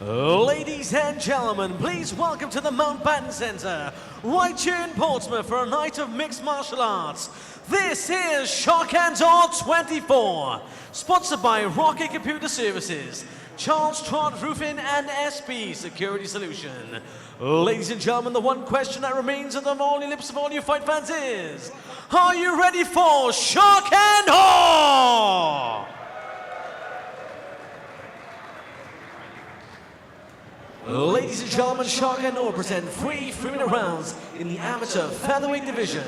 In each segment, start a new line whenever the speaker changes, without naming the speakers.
Ladies and gentlemen, please welcome to the Mountbatten Centre, right here in Portsmouth for a night of mixed martial arts. This is Shock and Awe 24, sponsored by Rocket Computer Services, Charles Trott Roofing and SP Security Solution. Ladies and gentlemen, the one question that remains on the only lips of all you fight fans is, are you ready for Shock and Awe? Ladies and gentlemen, Shock and Awe present 3 3-minute rounds in the amateur featherweight division.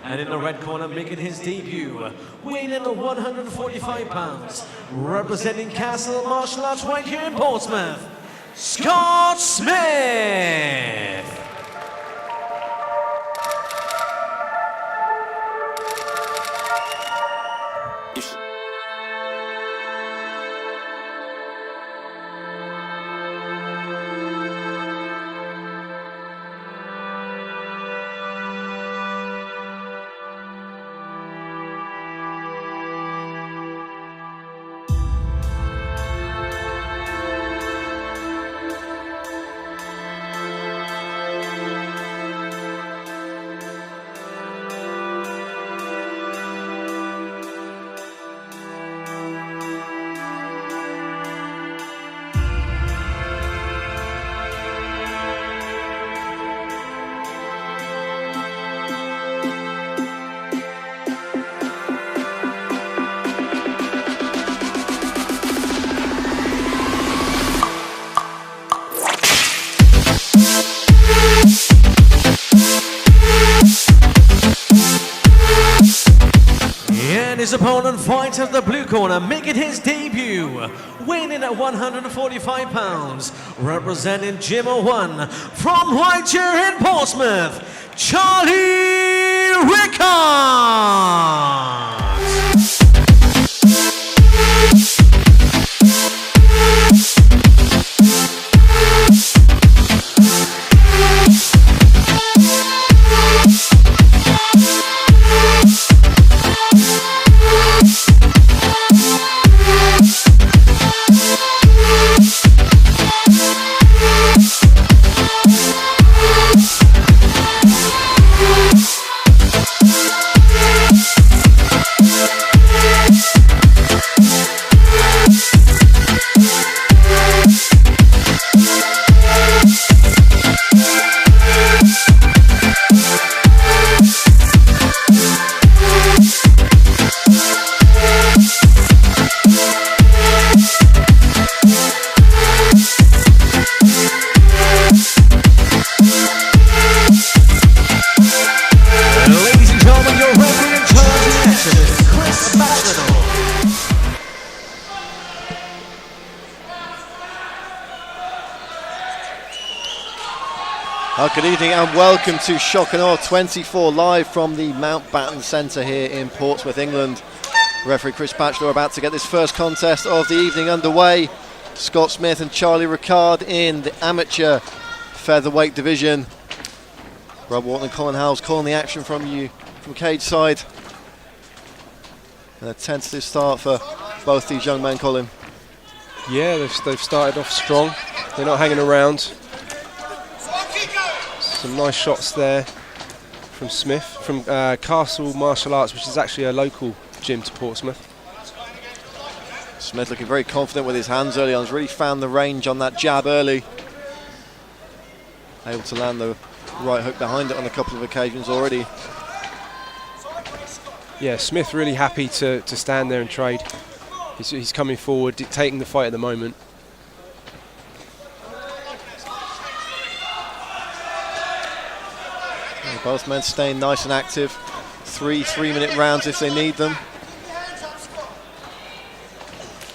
And in the red corner, making his debut, weighing in at 145 pounds, representing Castle Martial Arts right here in Portsmouth, Scott Smith. His opponent fights at the blue corner, making his debut, weighing in at 145 pounds, representing Gym 01 from right here in Portsmouth, Charlie Riccard.
Good evening and welcome to Shock and Awe 24 live from the Mountbatten Centre here in Portsmouth, England. Referee Chris Batchelor about to get this first contest of the evening underway. Scott Smith and Charlie Riccard in the amateur featherweight division. Rob Wharton and Colin Howells calling the action from cage side. And a tentative start for both these young men, Colin.
Yeah, they've started off strong. They're not hanging around. Some nice shots there from Smith, from Castle Martial Arts, which is actually a local gym to Portsmouth.
Smith looking very confident with his hands early on. He's really found the range on that jab early. Able to land the right hook behind it on a couple of occasions already.
Yeah, Smith really happy to stand there and trade. He's coming forward, dictating the fight at the moment.
Both men staying nice and active. 3 3-minute rounds if they need them.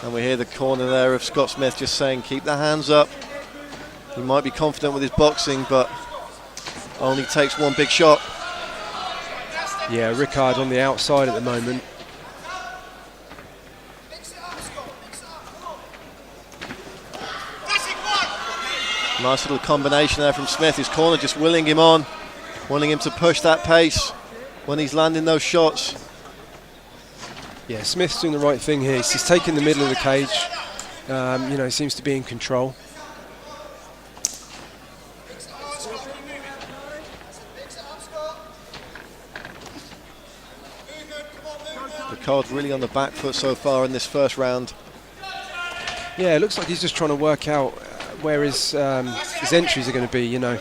And we hear the corner there of Scott Smith just saying, keep the hands up. He might be confident with his boxing, but only takes one big shot.
Yeah, Riccard on the outside at the moment.
Nice little combination there from Smith. His corner just willing him on, wanting him to push that pace when he's landing those shots.
Yeah, Smith's doing the right thing here. He's taking the middle of the cage. You know, he seems to be in control.
Riccard really on the back foot so far in this first round.
Yeah, it looks like he's just trying to work out where his entries are going to be, you know.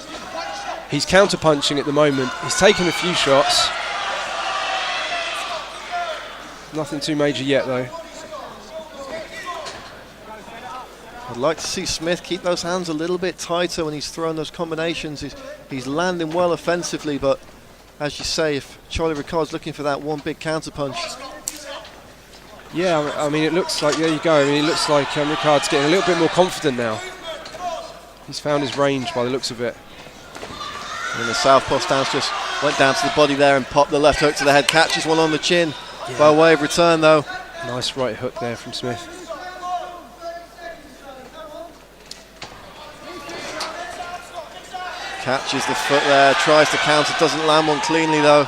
He's counter-punching at the moment. He's taken a few shots. Nothing too major yet, though.
I'd like to see Smith keep those hands a little bit tighter when he's throwing those combinations. He's landing well offensively, but as you say, if Charlie Riccard's looking for that one big counter-punch.
Yeah, I mean, it looks like, there you go. I mean, it looks like Riccard's getting a little bit more confident now. He's found his range by the looks of it.
And the southpaw stance just went down to the body there and popped the left hook to the head. Catches one on the chin by way of return, though.
Nice right hook there from Smith.
Catches the foot there, tries to counter, doesn't land one cleanly though.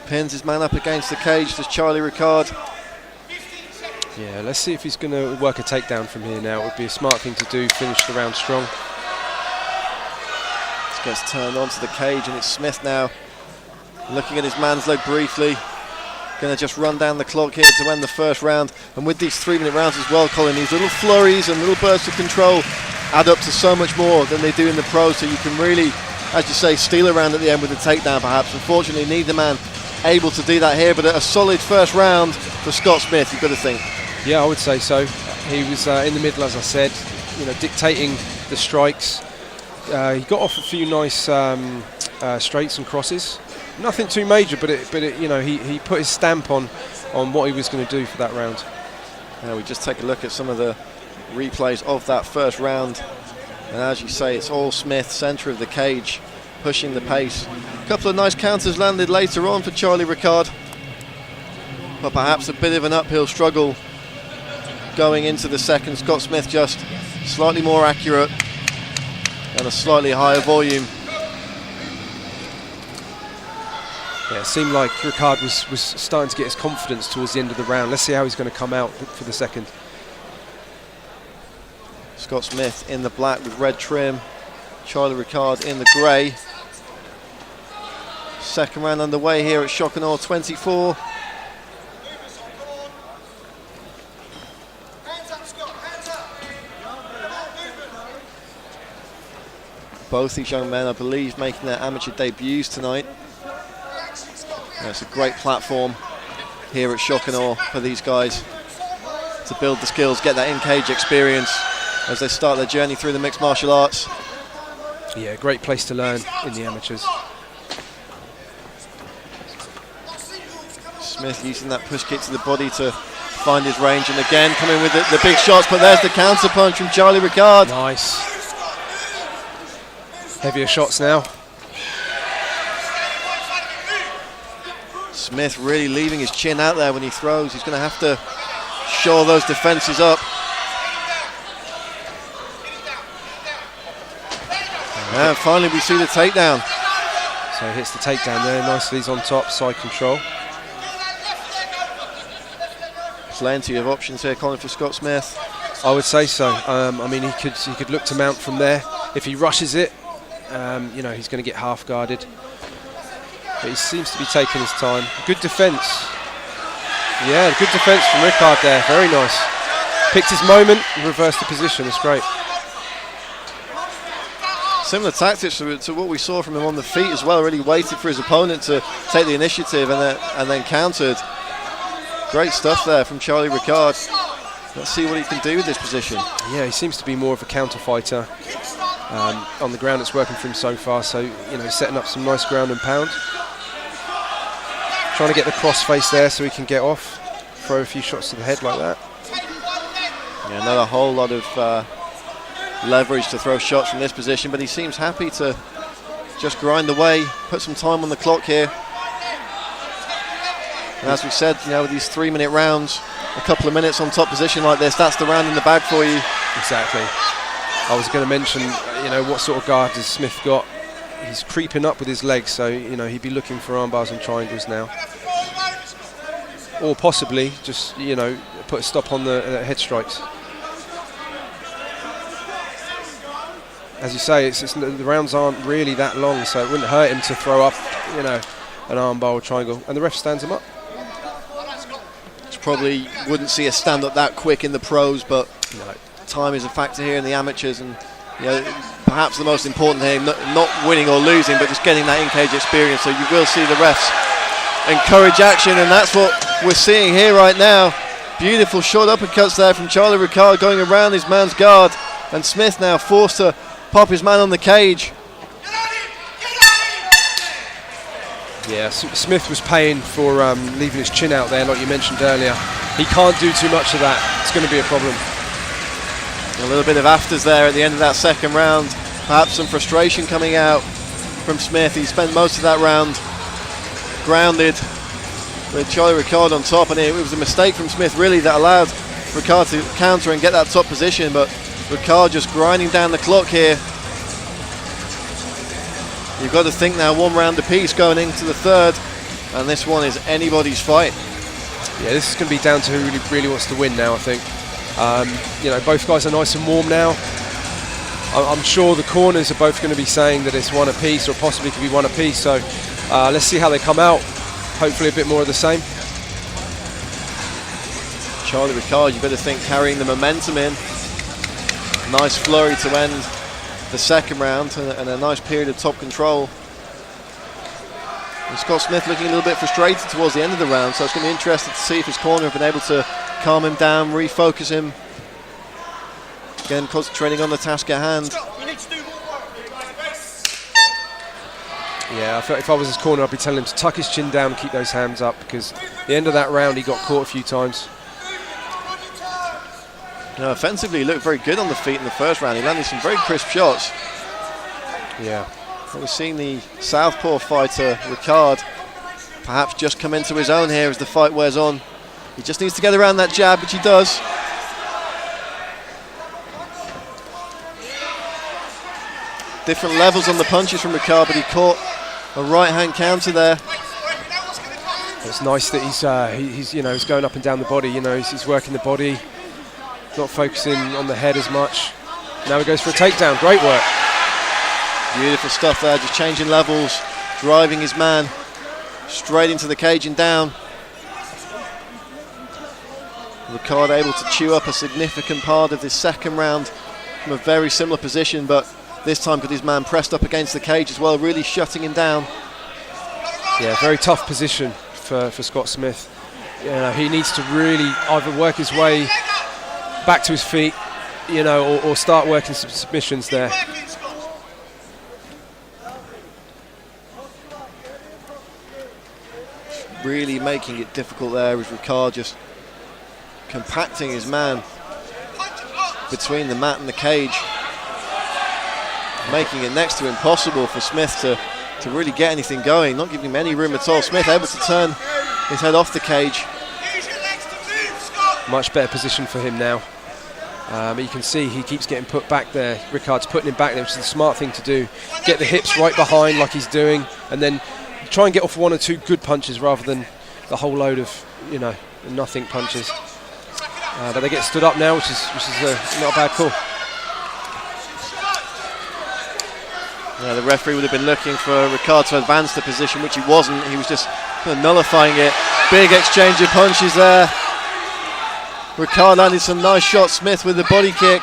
Pins his man up against the cage, does Charlie Riccard.
Yeah, let's see if he's going to work a takedown from here now. It would be a smart thing to do, finish the round strong.
This gets turned onto the cage and it's Smith now. Looking at his man's leg briefly. Going to just run down the clock here to end the first round. And with these 3-minute rounds as well, Colin, these little flurries and little bursts of control add up to so much more than they do in the pros, so you can really, as you say, steal around at the end with a takedown perhaps. Unfortunately, neither man able to do that here, but a solid first round for Scott Smith, you've got to think.
Yeah, I would say so. He was in the middle, as I said, you know, dictating the strikes. He got off a few nice straights and crosses. Nothing too major, but it, you know, he put his stamp on what he was going to do for that round.
Now we just take a look at some of the replays of that first round, and as you say, it's all Smith, centre of the cage, pushing the pace. A couple of nice counters landed later on for Charlie Riccard, but perhaps a bit of an uphill struggle going into the second. Scott Smith just slightly more accurate and a slightly higher volume.
Yeah, it seemed like Riccard was starting to get his confidence towards the end of the round. Let's see how he's going to come out for the second.
Scott Smith in the black with red trim, Charlie Riccard in the grey. Second round underway here at Shock and Awe 24. Both these young men, I believe, making their amateur debuts tonight. It's a great platform here at Shock and Awe for these guys to build the skills, get that in-cage experience as they start their journey through the mixed martial arts.
Yeah, great place to learn in the amateurs.
Smith using that push kick to the body to find his range, and again coming with the big shots, but there's the counter punch from Charlie Riccard.
Nice. Heavier shots now.
Smith really leaving his chin out there when he throws. He's going to have to shore those defences up. And finally we see the takedown.
So he hits the takedown there nicely. He's on top, side control.
Plenty of options here, Colin, for Scott Smith.
I would say so. I mean, he could look to mount from there. If he rushes it, you know, he's going to get half guarded. But he seems to be taking his time. Good defence. Yeah, good defence from Riccard there. Very nice. Picked his moment and reversed the position. It's great.
Similar tactics to what we saw from him on the feet as well. Really waited for his opponent to take the initiative and then countered. Great stuff there from Charlie Riccard. Let's see what he can do with this position.
Yeah, he seems to be more of a counter fighter. On the ground, it's working for him so far. So, you know, he's setting up some nice ground and pound. Trying to get the cross face there so he can get off. Throw a few shots to the head like that.
Yeah, not a whole lot of leverage to throw shots from this position, but he seems happy to just grind away, put some time on the clock here. And as we said, you know, with these 3-minute rounds, a couple of minutes on top position like this, that's the round in the bag for you.
Exactly. I was going to mention, you know, what sort of guard has Smith got. He's creeping up with his legs, so, you know, he'd be looking for arm bars and triangles now. Or possibly just, you know, put a stop on the head strikes. As you say, the rounds aren't really that long, so it wouldn't hurt him to throw up, you know, an arm bar or triangle. And the ref stands him up.
probably wouldn't see a stand-up that quick in the pros, but
No.
time is a factor here in the amateurs, and perhaps the most important thing, not winning or losing, but just getting that in-cage experience. So you will see the refs encourage action, and that's what we're seeing here right now. Beautiful short uppercuts there from Charlie Riccard, going around his man's guard, and Smith now forced to pop his man on the cage.
Yeah, Smith was paying for leaving his chin out there, like you mentioned earlier. He can't do too much of that. It's going to be a problem.
A little bit of afters there at the end of that second round. Perhaps some frustration coming out from Smith. He spent most of that round grounded with Charlie Riccard on top, and it was a mistake from Smith really that allowed Riccard to counter and get that top position, but Riccard just grinding down the clock here. You've got to think now 1 round apiece going into the third, and this one is anybody's fight.
Yeah, this is going to be down to who really wants to win now, I think. Both guys are nice and warm now. I'm sure the corners are both going to be saying that it's 1 apiece, or possibly could be 1 apiece, so let's see how they come out. Hopefully a bit more of the same.
Charlie Riccard, you've got to think, carrying the momentum in. Nice flurry to end the second round, and a nice period of top control. And Scott Smith looking a little bit frustrated towards the end of the round, so it's going to be interesting to see if his corner have been able to calm him down, refocus him. Again, concentrating on the task at hand.
Yeah, if I was his corner, I'd be telling him to tuck his chin down and keep those hands up, because at the end of that round he got caught a few times.
Offensively, he looked very good on the feet in the first round. He landed some very crisp shots.
Yeah.
We've seen the southpaw fighter, Riccard, perhaps just come into his own here as the fight wears on. He just needs to get around that jab, which he does. Different levels on the punches from Riccard, but he caught a right-hand counter there.
It's nice that he's going up and down the body. He's working the body, not focusing on the head as much. Now he goes for a takedown. Great work.
Beautiful stuff there, just changing levels, driving his man straight into the cage and down. Riccard able to chew up a significant part of this second round from a very similar position, but this time got his man pressed up against the cage as well, really shutting him down.
Yeah, very tough position for Scott Smith. He needs to really either work his way back to his feet, or start working some submissions there.
Really making it difficult there with Riccard just compacting his man between the mat and the cage, making it next to impossible for Smith to really get anything going, not giving him any room at all. Smith able to turn his head off the cage.
Much better position for him now. You can see he keeps getting put back there. Riccard's putting him back there, which is the smart thing to do. Get the hips right behind like he's doing, and then try and get off 1 or 2 good punches rather than the whole load of nothing punches. But they get stood up now, which is not a bad call.
Yeah, the referee would have been looking for Riccard to advance the position, which he wasn't. He was just kind of nullifying it. Big exchange of punches there. Riccard landed some nice shots. Smith with the body kick.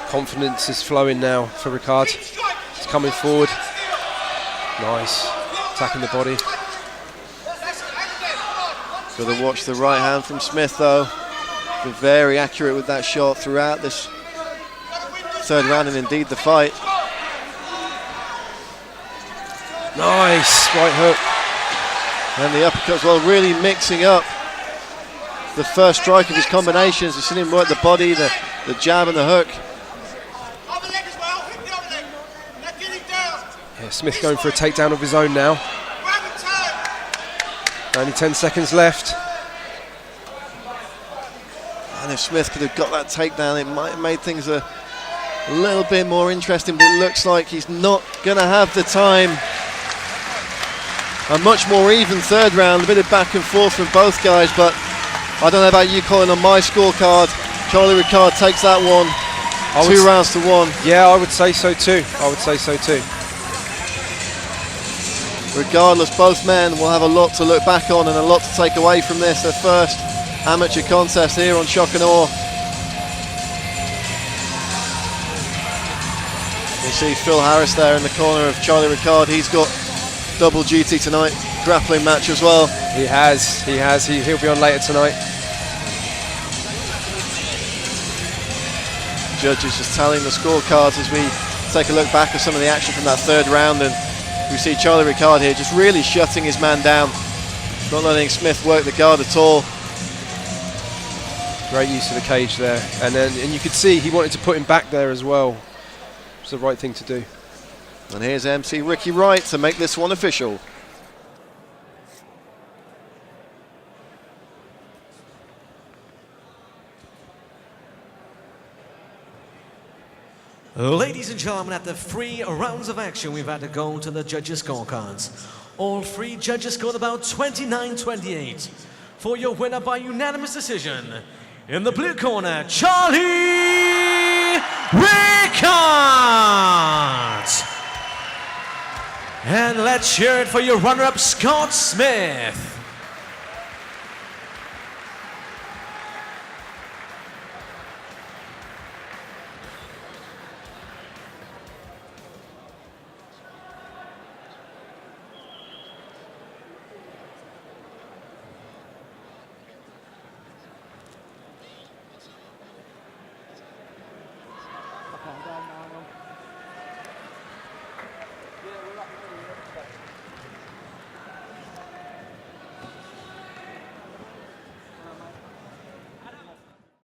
Confidence is flowing now for Riccard. He's coming forward. Nice. Attacking the body.
Got to watch the right hand from Smith though. Been very accurate with that shot throughout this third round and indeed the fight.
Nice right hook.
And the uppercut as well, really mixing up the first strike of his combinations. You've seen him work the body, the jab and the hook.
Yeah, Smith going for a takedown of his own now. Only 10 seconds left.
And if Smith could have got that takedown, it might have made things a little bit more interesting, but it looks like he's not going to have the time. A much more even third round, a bit of back and forth from both guys, but I don't know about you, Colin. On my scorecard, Charlie Riccard takes that one. 2 rounds to 1.
Yeah, I would say so too.
Regardless, both men will have a lot to look back on and a lot to take away from this, their first amateur contest here on Shock and Awe. You see Phil Harris there in the corner of Charlie Riccard. He's got double duty tonight, grappling match as well.
He has. He'll be on later tonight.
Judges just tallying the scorecards as we take a look back at some of the action from that third round, and we see Charlie Riccard here just really shutting his man down, not letting Smith work the guard at all.
Great use of the cage there, and you could see he wanted to put him back there as well. It's the right thing to do.
And here's MC Ricky Wright to make this one official.
Ladies and gentlemen, after 3 rounds of action, we've had to go to the judges' scorecards. All 3 judges scored about 29-28. For your winner by unanimous decision, in the blue corner, Charlie Riccard. And let's hear it for your runner-up, Scott Smith.